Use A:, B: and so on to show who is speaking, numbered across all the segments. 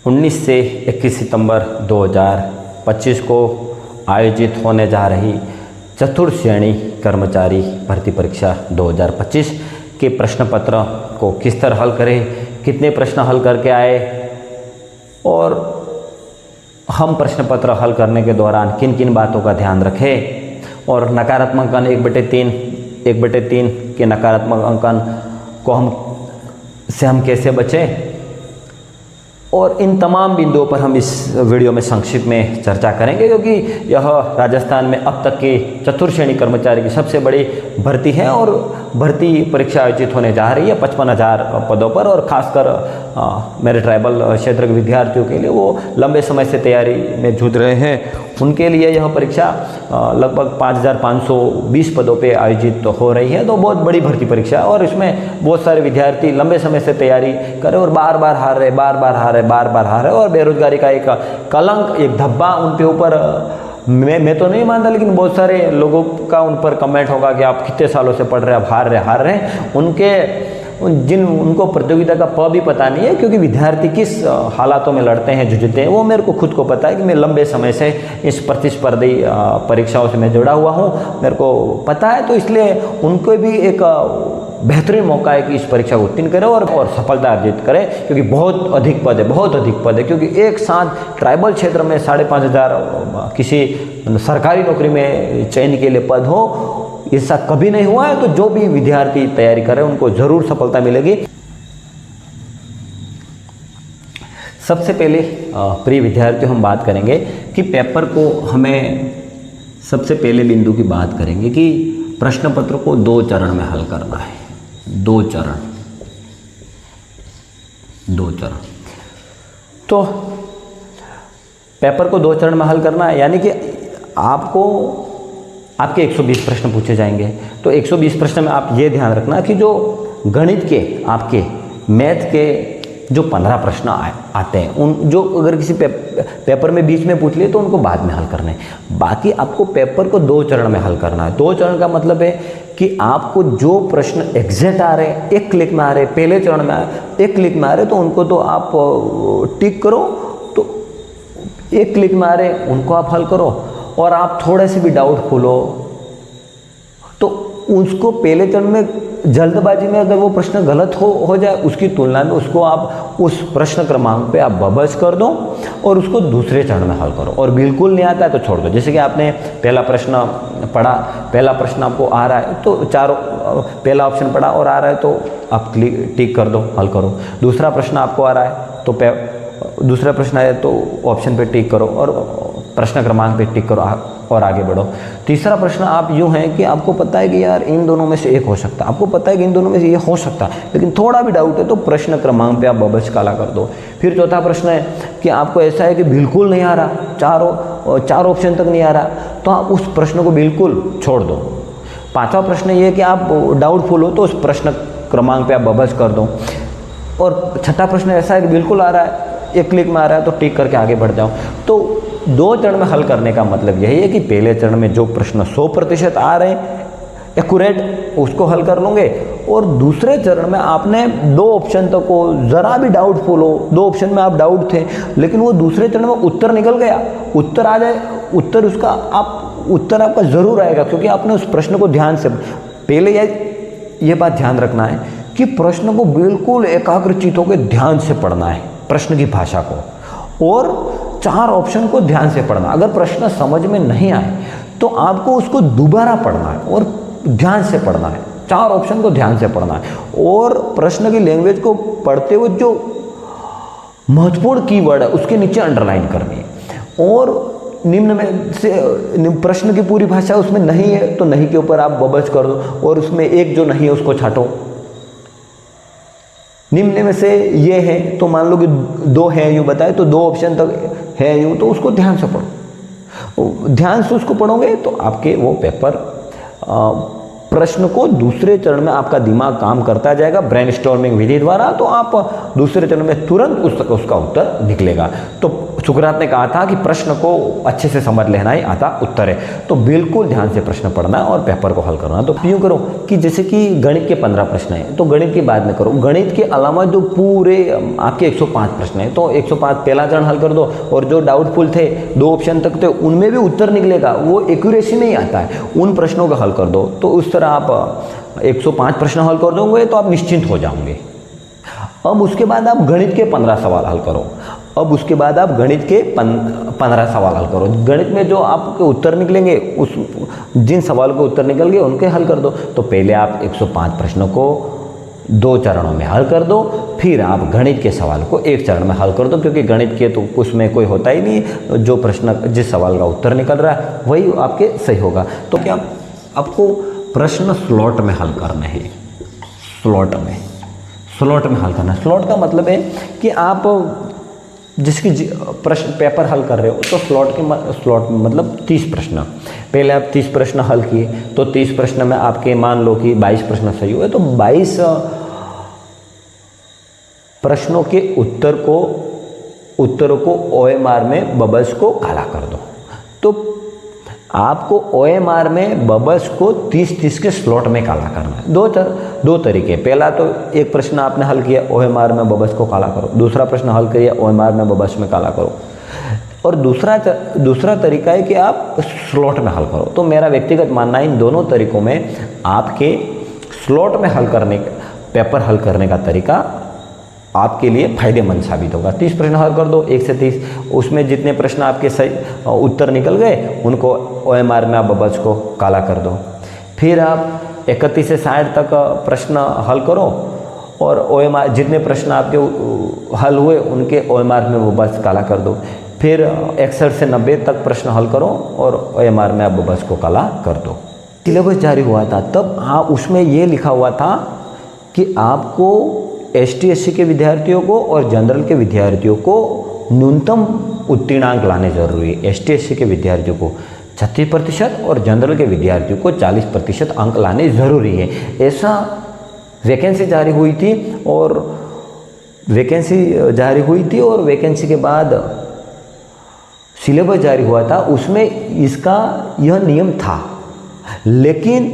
A: 19 से 21 सितंबर 2025 को आयोजित होने जा रही चतुर्थ श्रेणी कर्मचारी भर्ती परीक्षा 2025 के प्रश्न पत्र को किस तरह हल करें, कितने प्रश्न हल करके आए और हम प्रश्न पत्र हल करने के दौरान किन किन बातों का ध्यान रखें और नकारात्मक अंक 1/3 के नकारात्मक अंकन को हम कैसे बचें, और इन तमाम बिंदुओं पर हम इस वीडियो में संक्षिप्त में चर्चा करेंगे, क्योंकि यह राजस्थान में अब तक की चतुर्थ श्रेणी कर्मचारी की सबसे बड़ी भर्ती है और भर्ती परीक्षा आयोजित होने जा रही है 55,000 पदों पर। और खासकर मेरे ट्राइबल क्षेत्र के विद्यार्थियों के लिए, वो लंबे समय से तैयारी में जूझ रहे हैं, उनके लिए यह परीक्षा लगभग 5,520 पदों पे आयोजित हो रही है। तो बहुत बड़ी भर्ती परीक्षा है और इसमें बहुत सारे विद्यार्थी लंबे समय से तैयारी कर रहे और बार बार हार रहे और बेरोजगारी का एक कलंक, एक धब्बा उनके ऊपर, मैं तो नहीं मानता, लेकिन बहुत सारे लोगों का उन पर कमेंट होगा कि आप कितने सालों से पढ़ रहे हैं, आप हार रहे हैं। उनको प्रतियोगिता का भी पता नहीं है, क्योंकि विद्यार्थी किस हालातों में लड़ते हैं, जूझते हैं, वो मेरे को खुद को पता है कि मैं लंबे समय से इस प्रतिस्पर्धी परीक्षाओं से मैं जुड़ा हुआ हूँ, मेरे को पता है। तो इसलिए उनको भी एक बेहतरीन मौका है कि इस परीक्षा को उत्तीर्ण करें और सफलता अर्जित करें, क्योंकि बहुत अधिक पद है, क्योंकि एक साथ ट्राइबल क्षेत्र में 5,500 किसी सरकारी नौकरी में चयन के लिए पद हो, ऐसा कभी नहीं हुआ है। तो जो भी विद्यार्थी तैयारी करे उनको जरूर सफलता मिलेगी। सबसे पहले प्रिय विद्यार्थियों, हम बात करेंगे कि पेपर को हमें सबसे पहले बिंदु की बात करेंगे कि प्रश्न पत्र को 2 चरण में हल करना है। 2 चरण। तो पेपर को 2 चरण में हल करना है, यानी कि आपके 120 प्रश्न पूछे जाएंगे। तो 120 प्रश्न में आप ये ध्यान रखना कि जो गणित के, आपके मैथ के जो 15 प्रश्न आते हैं, उन जो अगर किसी पेपर में बीच में पूछ लिए तो उनको बाद में हल करने हैं। बाकी आपको पेपर को 2 चरण में हल करना है। 2 चरण का मतलब है कि आपको जो प्रश्न एग्जैक्ट आ रहे हैं, 1 क्लिक में आ रहे हैं, पहले चरण में 1 क्लिक में आ रहे हैं तो उनको तो आप टिक करो, तो 1 क्लिक में आ रहे हैं उनको आप हल करो। और आप थोड़े से भी डाउटफुल हो तो उसको पहले चरण में जल्दबाजी में अगर वो प्रश्न गलत हो जाए, उसकी तुलना में उसको आप उस प्रश्न क्रमांक पे आप बबस कर दो और उसको दूसरे चरण में हल करो। और बिल्कुल नहीं आता है तो छोड़ दो। जैसे कि आपने पहला प्रश्न पढ़ा, पहला प्रश्न आपको आ रहा है तो पहला ऑप्शन पढ़ा और आ रहा है तो आप टिक कर दो, हल करो। दूसरा प्रश्न आपको आ रहा है तो दूसरा प्रश्न आया तो ऑप्शन पे टिक करो और प्रश्न क्रमांक पे टिक करो और आगे बढ़ो। तीसरा प्रश्न आप यूँ है कि आपको पता है कि यार इन दोनों में से एक हो सकता है, आपको पता है कि इन दोनों में से ये हो सकता है, लेकिन थोड़ा भी डाउट है तो प्रश्न क्रमांक पे आप बबस काला कर दो। फिर चौथा प्रश्न है कि आपको ऐसा है कि बिल्कुल नहीं आ रहा, चार ऑप्शन तक नहीं आ रहा, तो आप उस प्रश्न को बिल्कुल छोड़ दो। पाँचवा प्रश्न ये है कि आप डाउटफुल हो तो उस प्रश्न क्रमांक पे आप बबस कर दो। और छठा प्रश्न ऐसा है कि बिल्कुल आ रहा है, 1 क्लिक में आ रहा है तो टिक करके आगे बढ़ जाओ। तो 2 चरण में हल करने का मतलब यही है कि पहले चरण में जो प्रश्न 100% आ रहे हैं एक्यूरेट, उसको हल कर लूँगे, और दूसरे चरण में आपने 2 ऑप्शन तक को ज़रा भी डाउटफुल हो, 2 ऑप्शन में आप डाउट थे, लेकिन वो दूसरे चरण में उत्तर निकल गया, उत्तर आ जाए, उत्तर आपका ज़रूर आएगा, क्योंकि आपने उस प्रश्न को ध्यान से पहले ये बात ध्यान रखना है कि प्रश्न को बिल्कुल एकाग्रचित्त होकर ध्यान से पढ़ना है, प्रश्न की भाषा को, और 4 ऑप्शन को ध्यान से पढ़ना। अगर प्रश्न समझ में नहीं आए तो आपको उसको दोबारा पढ़ना है और ध्यान से पढ़ना है, 4 ऑप्शन को ध्यान से पढ़ना है, और प्रश्न की लैंग्वेज को पढ़ते हुए जो महत्वपूर्ण कीवर्ड है उसके नीचे अंडरलाइन करनी है। और निम्न में से प्रश्न की पूरी भाषा उसमें नहीं है तो नहीं के ऊपर आप बबस कर दो, और उसमें एक जो नहीं है उसको छाटो। निम्न में से ये है तो मान लो कि 2 है यूँ बताए, तो 2 ऑप्शन तक है यूँ, तो उसको ध्यान से पढ़ो। ध्यान से उसको पढ़ोगे तो आपके वो पेपर प्रश्न को दूसरे चरण में आपका दिमाग काम करता जाएगा ब्रेनस्टॉर्मिंग विधि द्वारा, तो आप दूसरे चरण में तुरंत उसका उत्तर निकलेगा। तो सुकरात ने कहा था कि प्रश्न को अच्छे से समझ लेना ही आता उत्तर है। तो बिल्कुल ध्यान से प्रश्न पढ़ना और पेपर को हल करना। तो यूँ करो कि जैसे कि गणित के 15 प्रश्न हैं, तो गणित की बाद में करो। गणित के अलावा जो पूरे आपके 105 प्रश्न हैं, तो 105 पहला चरण हल कर दो, और जो डाउटफुल थे 2 ऑप्शन तक थे उनमें भी उत्तर निकलेगा, वो एक्यूरेसी में ही आता है, उन प्रश्नों का हल कर दो। तो उस तरह आप 105 प्रश्न हल कर दोगे तो आप निश्चिंत हो जाओगे। अब उसके बाद आप गणित के 15 सवाल हल करो। अब उसके बाद आप गणित के 15 सवाल हल करो। गणित में जो आपके उत्तर निकलेंगे, उस जिन सवालों के उत्तर निकल गए उनके हल कर दो। तो पहले आप 105 प्रश्नों को 2 चरणों में हल कर दो, फिर आप गणित के सवाल को 1 चरण में हल कर दो, क्योंकि गणित के तो उसमें कोई होता ही नहीं, जो प्रश्न जिस सवाल का उत्तर निकल रहा है वही आपके सही होगा। तो क्या आपको प्रश्न स्लॉट में हल करना है, स्लॉट में हल करना। स्लॉट का मतलब है कि आप जिसकी प्रश्न पेपर हल कर रहे हो, तो स्लॉट में मतलब 30 प्रश्न। पहले आप 30 प्रश्न हल किए, तो 30 प्रश्न में आपके मान लो कि 22 प्रश्न सही हुए, तो 22 प्रश्नों के उत्तरों को OMR में बबल्स को काला कर दो। तो आपको OMR में बबल्स को 30-30 के स्लॉट में काला करना है। दो तरीके। पहला तो एक प्रश्न आपने हल किया, OMR में बबल्स को काला करो। दूसरा प्रश्न हल करिए, OMR में बबल्स में काला करो। और दूसरा तरीका है कि आप स्लॉट में हल करो। तो मेरा व्यक्तिगत मानना है इन दोनों तरीकों में आपके स्लॉट में पेपर हल करने का तरीका आपके लिए फायदेमंद साबित होगा। 30 प्रश्न हल कर दो, 1 से 30, उसमें जितने प्रश्न आपके सही उत्तर निकल गए उनको OMR में आप बबल्स को काला कर दो। फिर आप 31 से 60 तक प्रश्न हल करो, और OMR जितने प्रश्न आपके हल हुए उनके OMR में बबल्स काला कर दो। फिर 61 से 90 तक प्रश्न हल करो और OMR में आप बबल्स को काला कर दो। सिलेबस जारी हुआ था तब उसमें ये लिखा हुआ था कि आपको ST SC के विद्यार्थियों को और जनरल के विद्यार्थियों को न्यूनतम उत्तीर्णांक लाने जरूरी है। ST SC के विद्यार्थियों को 36% और जनरल के विद्यार्थियों को 40% अंक लाने ज़रूरी है। ऐसा वैकेंसी जारी हुई थी, और वैकेंसी के बाद सिलेबस जारी हुआ था, उसमें इसका यह नियम था। लेकिन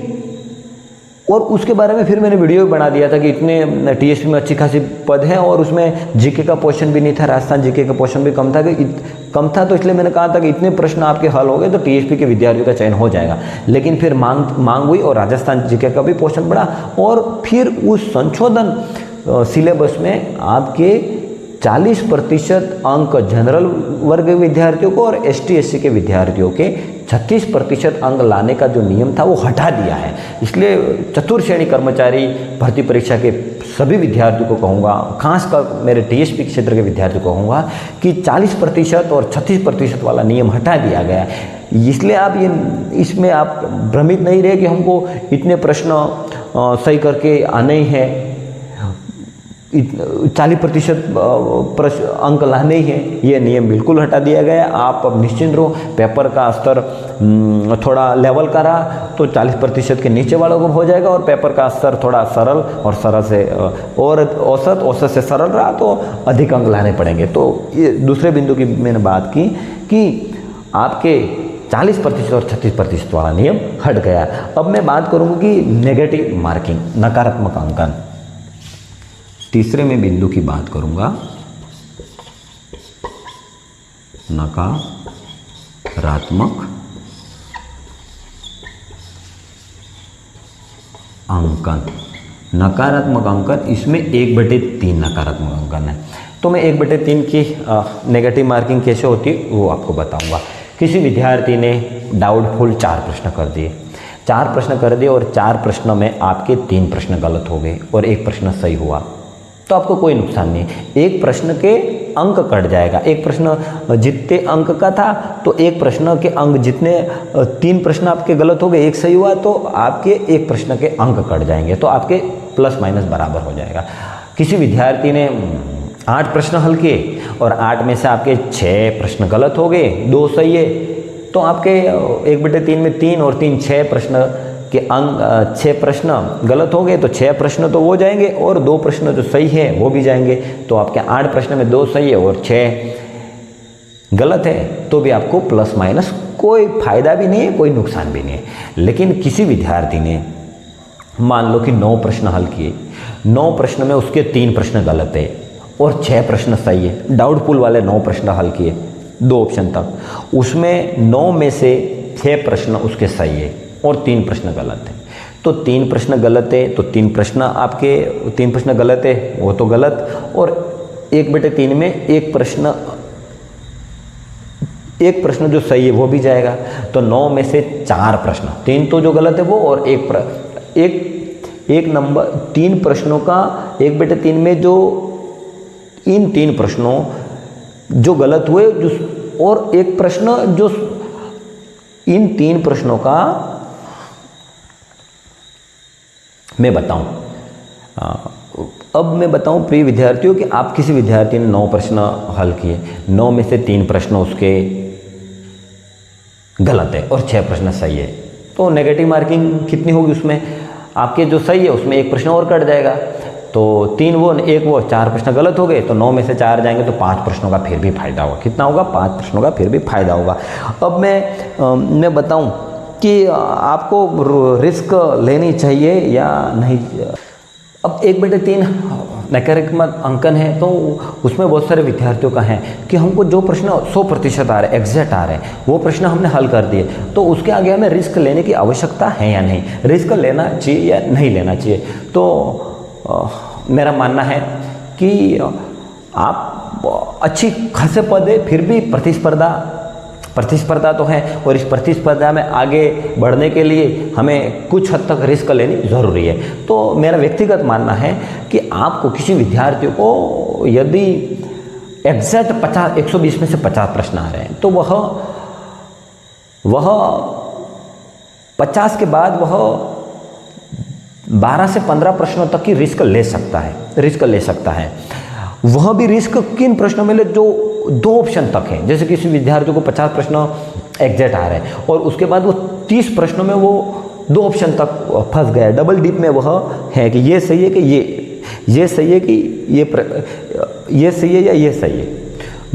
A: और उसके बारे में फिर मैंने वीडियो भी बना दिया था कि इतने TSP में अच्छी खासी पद हैं, और उसमें जीके का पोर्शन भी नहीं था, राजस्थान जीके का पोर्शन भी कम था, तो इसलिए मैंने कहा था कि इतने प्रश्न आपके हल हो गए तो TSP के विद्यार्थियों का चयन हो जाएगा। लेकिन फिर मांग हुई और राजस्थान जीके का भी पोर्शन बढ़ा, और फिर उस संशोधन सिलेबस में आपके 40% अंक जनरल वर्ग के विद्यार्थियों को और ST SC के विद्यार्थियों के 36% अंक लाने का जो नियम था वो हटा दिया है। इसलिए चतुर्थ श्रेणी कर्मचारी भर्ती परीक्षा के सभी विद्यार्थियों को कहूँगा, खासकर मेरे TSP क्षेत्र के विद्यार्थियों को कहूँगा कि 40% और 36% वाला नियम हटा दिया गया है। इसलिए आप इसमें आप भ्रमित नहीं रहे कि हमको इतने प्रश्न सही करके आने ही हैं, 40% अंक लाने ही हैं। ये नियम बिल्कुल हटा दिया गया। आप अब निश्चिंत रहो, पेपर का स्तर थोड़ा लेवल का रहा तो 40% के नीचे वालों को हो जाएगा, और पेपर का स्तर थोड़ा सरल से और औसत से सरल रहा तो अधिक अंक लाने पड़ेंगे। तो ये दूसरे बिंदु की मैंने बात की कि आपके 40% और 36% वाला नियम हट गया। अब मैं बात करूँगा कि नेगेटिव मार्किंग, नकारात्मक अंकन। तीसरे में बिंदु की बात करूंगा, नकारात्मक अंकन। नकारात्मक अंकन, इसमें 1/3 नकारात्मक अंकन है। तो मैं 1/3 की नेगेटिव मार्किंग कैसे होती है वो आपको बताऊंगा। किसी विद्यार्थी ने डाउटफुल 4 प्रश्न कर दिए, 4 प्रश्न कर दिए, और 4 प्रश्नों में आपके 3 प्रश्न गलत हो गए और 1 प्रश्न सही हुआ, तो आपको कोई नुकसान नहीं। 1 प्रश्न के अंक कट जाएगा। 1 प्रश्न जितने अंक का था तो 1 प्रश्न के अंक जितने 3 प्रश्न आपके गलत हो गए, 1 सही हुआ, तो आपके 1 प्रश्न के अंक कट जाएंगे, तो आपके प्लस माइनस बराबर हो जाएगा। किसी विद्यार्थी ने 8 प्रश्न हल किए और 8 में से आपके 6 प्रश्न गलत हो गए, 2 सही है, तो आपके 1/3 में 3 और 3 6 प्रश्न कि अंक 6 प्रश्न गलत हो गए तो 6 प्रश्न तो वो जाएंगे और 2 प्रश्न जो सही है वो भी जाएंगे। तो आपके 8 प्रश्न में 2 सही है और 6 गलत है, तो भी आपको प्लस माइनस कोई फायदा भी नहीं है, कोई नुकसान भी नहीं है। लेकिन किसी विद्यार्थी ने मान लो कि 9 प्रश्न हल किए, 9 प्रश्न में उसके 3 प्रश्न गलत है और 6 प्रश्न सही है, डाउटफुल वाले 9 प्रश्न हल किए 2 ऑप्शन तक, उसमें 9 में से 6 प्रश्न उसके सही है और 3 प्रश्न गलत है। तो 3 प्रश्न गलत है तो 3 प्रश्न आपके 3 प्रश्न गलत है वो तो गलत, और 1/3 में एक प्रश्न जो सही है वो भी जाएगा। तो 9 में से 4 प्रश्न, 3 तो जो गलत है वो, और एक नंबर 3 प्रश्नों का 1/3 में जो इन 3 प्रश्नों जो गलत हुए और एक प्रश्न जो इन 3 प्रश्नों का मैं बताऊं, अब मैं बताऊं प्रिय विद्यार्थियों कि आप किसी विद्यार्थी ने 9 प्रश्न हल किए, 9 में से 3 प्रश्न उसके गलत है और 6 प्रश्न सही है, तो नेगेटिव मार्किंग कितनी होगी उसमें? आपके जो सही है उसमें 1 प्रश्न और कट जाएगा, तो 3 वो 1 वो 4 प्रश्न गलत हो गए, तो 9 में से 4 जाएंगे तो 5 प्रश्नों का फिर भी फायदा होगा। कितना होगा? 5 प्रश्नों का फिर भी फायदा होगा। अब मैं बताऊं कि आपको रिस्क लेनी चाहिए या नहीं। अब 1/3 नकारात्मक अंकन है तो उसमें बहुत सारे विद्यार्थियों का है कि हमको जो प्रश्न 100% आ रहे एग्जैक्ट आ रहे हैं वो प्रश्न हमने हल कर दिए, तो उसके आगे हमें रिस्क लेने की आवश्यकता है या नहीं, रिस्क लेना चाहिए या नहीं लेना चाहिए। तो मेरा मानना है कि आप अच्छी खासे पद है फिर भी प्रतिस्पर्धा तो है, और इस प्रतिस्पर्धा में आगे बढ़ने के लिए हमें कुछ हद तक रिस्क लेनी ज़रूरी है। तो मेरा व्यक्तिगत मानना है कि आपको किसी विद्यार्थियों को यदि एग्जैक्ट 120 में से 50 प्रश्न आ रहे हैं तो वह 50 के बाद वह 12 से 15 प्रश्नों तक की रिस्क ले सकता है। वह भी रिस्क किन प्रश्नों में ले जो 2 ऑप्शन तक है, जैसे किसी विद्यार्थी को 50 प्रश्न एग्जैक्ट आ रहे हैं और उसके बाद वो 30 प्रश्नों में वो 2 ऑप्शन तक फंस गया, डबल डीप में वह है कि ये सही है कि ये सही है कि ये सही है या ये सही है,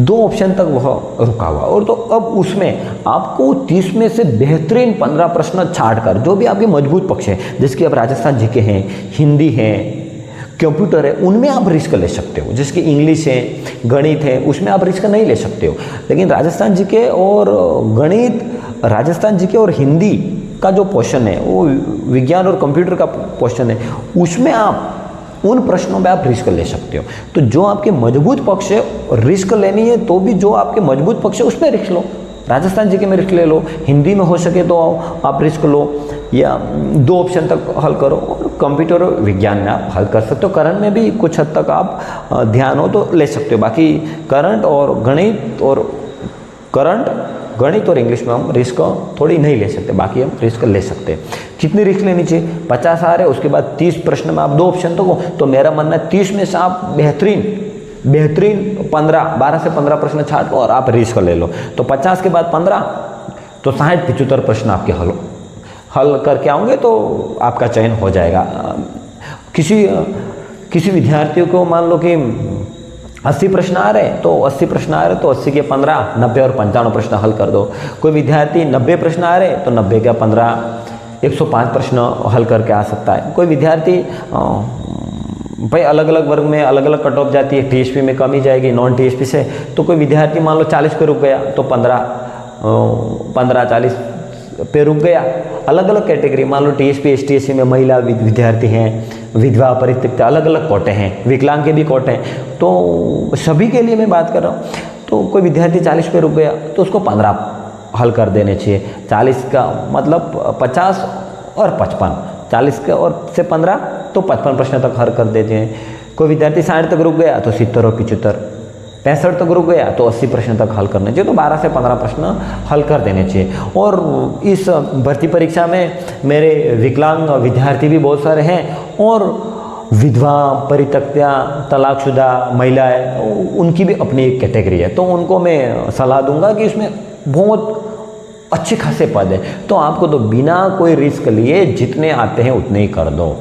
A: 2 ऑप्शन तक वह रुका हुआ। और तो अब उसमें आपको 30 में से बेहतरीन 15 प्रश्न छाड़कर जो भी आपके मजबूत पक्ष है, जैसे कि आप राजस्थान जीके हैं, हिंदी है, कंप्यूटर है, उनमें आप रिस्क ले सकते हो। जैसे कि इंग्लिश है, गणित है, उसमें आप रिस्क नहीं ले सकते हो। लेकिन राजस्थान जीके और गणित, राजस्थान जीके और हिंदी का जो पोर्शन है वो विज्ञान और कंप्यूटर का पोर्शन है, उसमें आप उन प्रश्नों में आप रिस्क ले सकते हो। तो जो आपके मजबूत पक्ष है रिस्क लेनी है तो भी जो आपके मजबूत पक्ष है उसमें रिस्क लो। राजस्थान जीके में रिस्क ले लो, हिंदी में हो सके तो आप रिस्क लो या 2 ऑप्शन तक हल करो, और कंप्यूटर और विज्ञान में आप हल कर सकते हो। करंट में भी कुछ हद तक आप ध्यान हो तो ले सकते हो। बाकी करंट और गणित और इंग्लिश में हम रिस्क थोड़ी नहीं ले सकते, बाकी हम रिस्क ले सकते हैं। कितनी रिस्क लेनी चाहिए? 50 आ रहे, उसके बाद 30 प्रश्न में आप 2 ऑप्शन तो मेरा मानना है 30 में से आप बेहतरीन 12 से 15 प्रश्न छाट लो और आप रिस्क ले लो। तो 50 के बाद 15 तो 60-75 प्रश्न आपके हल करके आओगे तो आपका चयन हो जाएगा। किसी विद्यार्थियों को मान लो कि 80 प्रश्न आ रहे हैं तो 80 प्रश्न आ रहे तो 80 के 15, 90 और 95 प्रश्न हल कर दो। कोई विद्यार्थी 90 प्रश्न आ रहे तो 90 के 15, 105 प्रश्न हल करके आ सकता है। कोई विद्यार्थी भाई अलग अलग वर्ग में अलग अलग कट ऑफ जाती है, टीएसपी में कमी जाएगी नॉन टीएसपी से, तो कोई विद्यार्थी मान लो 40 पे रुक गया तो 15-40 पे रुक गया। अलग अलग कैटेगरी, मान लो टीएसपी एसटीएससी में महिला विद्यार्थी हैं, विधवा परित्यक्त, अलग अलग कोटे हैं, विकलांग के भी कोटे हैं, तो सभी के लिए मैं बात कर रहा हूँ। तो कोई विद्यार्थी 40 पे रुक गया तो उसको 15 हल कर देने चाहिए। 40 का मतलब 50 और 55, 40 के और से 15 तो 55 प्रश्न तक हल कर देते हैं। कोई विद्यार्थी 60 तक रुक गया तो 70 और 75, 65 तक रुक गया तो 80 प्रश्न तक हल करने चाहिए। तो 12 से 15 प्रश्न हल कर देने चाहिए। और इस भर्ती परीक्षा में मेरे विकलांग विद्यार्थी भी बहुत सारे हैं और विधवा, परित्यक्ता, तलाकशुदा महिलाएं, उनकी भी अपनी एक कैटेगरी है। तो उनको मैं सलाह दूंगा कि इसमें बहुत अच्छे खासे पद है, तो आपको तो बिना कोई रिस्क लिए जितने आते हैं उतने ही कर दो,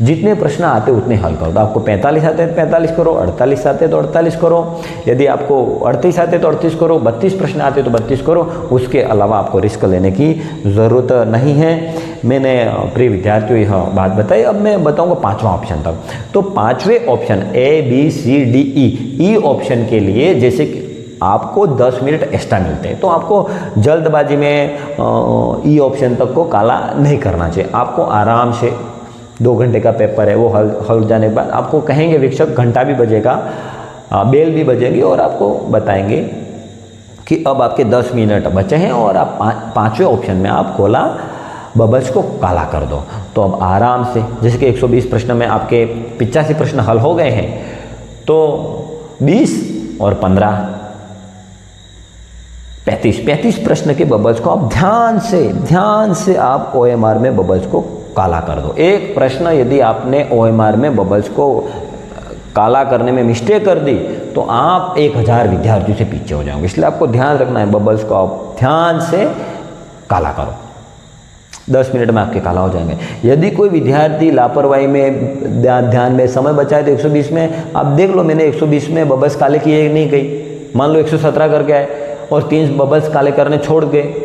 A: जितने प्रश्न आते हैं उतने हल कर दो। आपको 45 आते हैं तो 45 करो, 48 आते हैं तो 48 करो, यदि आपको 38 आते हैं तो 38 करो, 32 प्रश्न आते हैं तो 32 करो। उसके अलावा आपको रिस्क लेने की ज़रूरत नहीं है। मैंने प्रिय विद्यार्थियों यह बात बताई। अब मैं बताऊंगा पांचवा ऑप्शन तक। तो पांचवें ऑप्शन ABCDE ऑप्शन के लिए जैसे कि आपको 10 मिनट एक्स्ट्रा मिलते हैं, तो आपको जल्दबाजी में ई ऑप्शन तक को काला नहीं करना चाहिए। आपको आराम से 2 घंटे का पेपर है, वो हल जाने के बाद आपको कहेंगे विक्षक, घंटा भी बजेगा, बेल भी बजेगी और आपको बताएंगे कि अब आपके 10 मिनट बचे हैं और आप पांचवें ऑप्शन में आप कोला बबल्स को काला कर दो। तो अब आराम से, जैसे कि 120 प्रश्न में आपके 85 प्रश्न हल हो गए हैं, तो 20 और 15 35 प्रश्न के बबल्स को आप ध्यान से आप OMR में बबल्स को काला कर दो। एक प्रश्न यदि आपने OMR में बबल्स को काला करने में मिस्टेक कर दी तो आप 1000 विद्यार्थियों से पीछे हो जाओगे। इसलिए आपको ध्यान रखना है, बबल्स को आप ध्यान से काला करो, 10 मिनट में आपके काला हो जाएंगे। यदि कोई विद्यार्थी लापरवाही में ध्यान में समय बचाए तो 120 में आप देख लो, मैंने 120 में बबल्स काले किए नहीं गई, मान लो 117 करके आए और 3 बबल्स काले करने छोड़ दिए,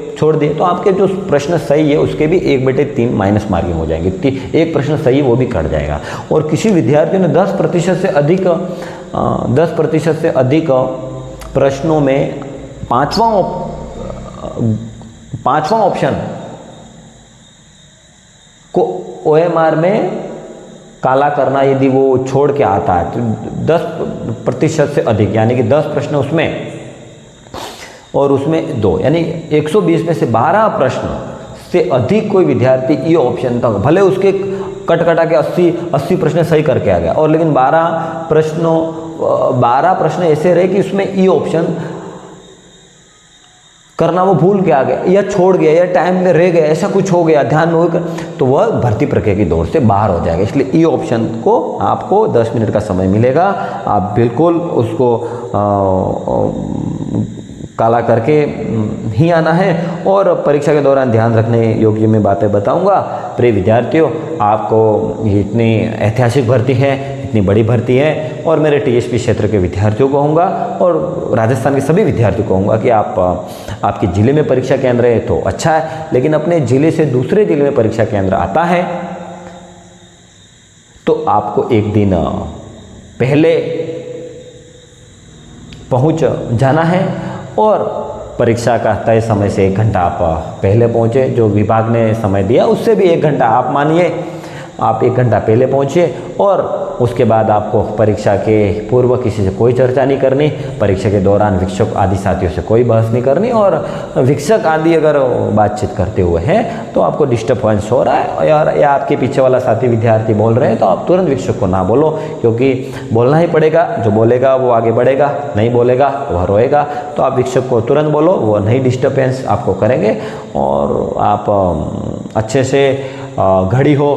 A: तो आपके जो प्रश्न सही है उसके भी 1/3 माइनस मार्किंग हो जाएंगे। एक प्रश्न सही वो भी कट जाएगा। और किसी विद्यार्थी ने 10% से अधिक प्रश्नों में पांचवा ऑप्शन को OMR में काला करना यदि वो छोड़ के आता है तो 10% से अधिक, यानी कि 10 प्रश्न उसमें और उसमें 2, यानी 120 में से 12 प्रश्न से अधिक कोई विद्यार्थी ई ऑप्शन तक, भले उसके कटा के 80 प्रश्न सही करके आ गया, और लेकिन 12 प्रश्न ऐसे रहे कि उसमें ई ऑप्शन करना वो भूल के आ गया या छोड़ गया या टाइम में रह गया, ऐसा कुछ हो गया, ध्यान में होकर, तो वह भर्ती प्रक्रिया की दौड़ से बाहर हो जाएगा। इसलिए ई ऑप्शन को आपको 10 मिनट का समय मिलेगा, आप बिल्कुल उसको काला करके ही आना है। और परीक्षा के दौरान ध्यान रखने योग्य मैं बातें बताऊंगा। प्रिय विद्यार्थियों, आपको ये इतनी ऐतिहासिक भर्ती है, इतनी बड़ी भर्ती है, और मेरे TSP क्षेत्र के विद्यार्थियों को कहूँगा और राजस्थान के सभी विद्यार्थियों को कहूँगा कि आपके ज़िले में परीक्षा केंद्र है तो अच्छा है, लेकिन अपने ज़िले से दूसरे ज़िले में परीक्षा केंद्र आता है तो आपको एक दिन पहले पहुँच जाना है और परीक्षा का तय समय से 1 घंटा आप पहले पहुँचे। जो विभाग ने समय दिया उससे भी 1 घंटा आप मानिए, आप 1 घंटा पहले पहुँचे। और उसके बाद आपको परीक्षा के पूर्व किसी से कोई चर्चा नहीं करनी, परीक्षा के दौरान शिक्षक आदि साथियों से कोई बहस नहीं करनी, और शिक्षक आदि अगर बातचीत करते हुए हैं तो आपको डिस्टर्बेंस हो रहा है या आपके पीछे वाला साथी विद्यार्थी बोल रहे हैं तो आप तुरंत शिक्षक को ना बोलो, क्योंकि बोलना ही पड़ेगा। जो बोलेगा वो आगे बढ़ेगा, नहीं बोलेगा वह रोएगा। तो आप शिक्षक को तुरंत बोलो, वो नहीं डिस्टर्बेंस आपको करेंगे। और आप अच्छे से घड़ी हो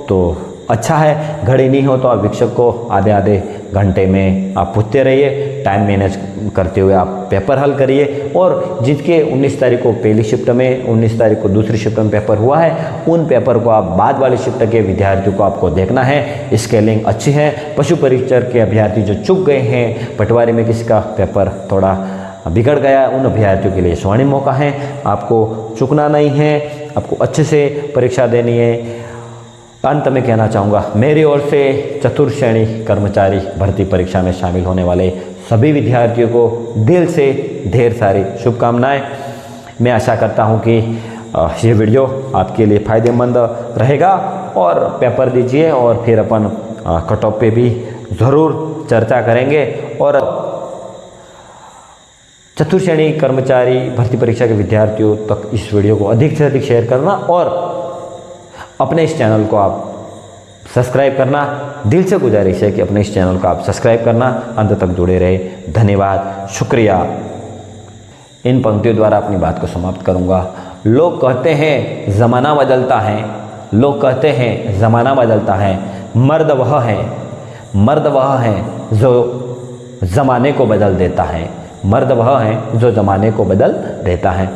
A: तो अच्छा है, घड़ी नहीं हो तो आप शिक्षक को आधे घंटे में आप पूछते रहिए, टाइम मैनेज करते हुए आप पेपर हल करिए। और जिसके 19 तारीख को पहली शिफ्ट में, 19 तारीख को दूसरी शिफ्ट में पेपर हुआ है, उन पेपर को आप बाद वाली शिफ्ट के विद्यार्थियों को आपको देखना है। स्केलिंग अच्छी है। पशु परीक्षक के अभ्यर्थी जो चूक गए हैं, पटवारी में किसी का पेपर थोड़ा बिगड़ गया, उन अभ्यर्थियों के लिए स्वर्णिम मौका है, आपको चूकना नहीं है, आपको अच्छे से परीक्षा देनी है। अंत में कहना चाहूँगा, मेरी ओर से चतुर्थ श्रेणी कर्मचारी भर्ती परीक्षा में शामिल होने वाले सभी विद्यार्थियों को दिल से ढेर सारी शुभकामनाएं। मैं आशा करता हूँ कि ये वीडियो आपके लिए फ़ायदेमंद रहेगा और पेपर दीजिए और फिर अपन कट ऑफ पे भी ज़रूर चर्चा करेंगे। और चतुर्थ श्रेणी कर्मचारी भर्ती परीक्षा के विद्यार्थियों तक इस वीडियो को अधिक से अधिक शेयर करना और अपने इस चैनल को आप सब्सक्राइब करना। दिल से गुजारिश है कि अपने इस चैनल को आप सब्सक्राइब करना, अंत तक जुड़े रहे। धन्यवाद, शुक्रिया। इन पंक्तियों द्वारा अपनी बात को समाप्त करूंगा। लोग कहते हैं ज़माना बदलता है, लोग कहते हैं ज़माना बदलता है, मर्द वह है जो ज़माने को बदल देता है, मर्द वह है जो ज़माने को बदल देता है।